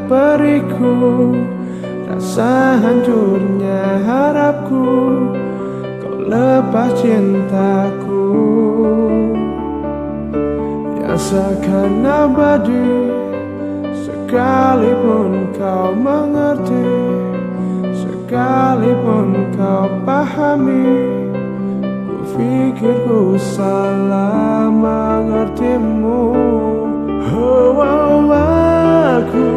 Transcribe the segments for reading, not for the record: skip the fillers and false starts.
periku, rasa hancurnya harapku, kau lepas cintaku yang seakan abadi. Sekalipun kau mengerti, sekalipun kau pahami, ku pikir ku salah mengertimu. Oh, oh, aku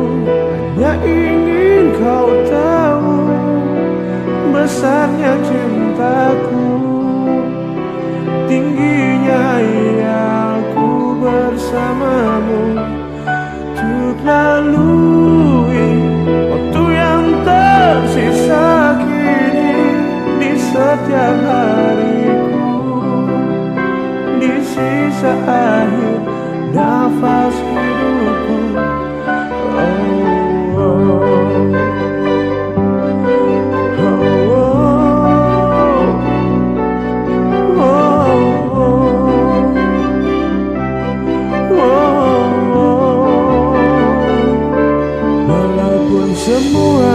hanya ingin kau tahu besarnya cintaku, tingginya aku bersamamu, untuk lalui waktu yang tersisa kini di setiap hariku, di sisa akhir nafas hidupku. Oh, oh. Semua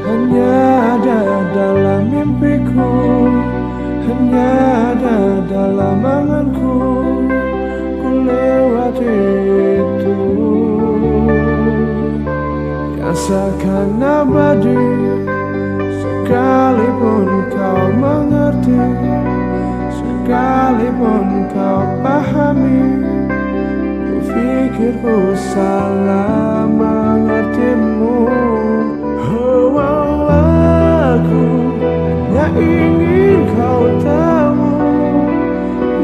hanya ada dalam mimpiku, hanya ada dalam anganku, ku lewati itu yang seakan abadi. Sekalipun kau mengerti, sekalipun kau pahami, ku pikir ku salah mengertimu. Oh, oh, aku hanya ingin kau tahu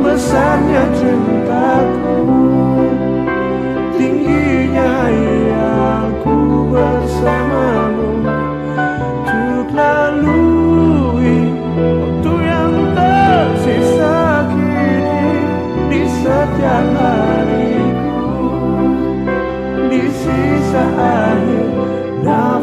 besarnya cintaku, tingginya aku bersamamu, untuk lalui waktu yang tersisa kini di setiap hariku, di sisa akhir. Now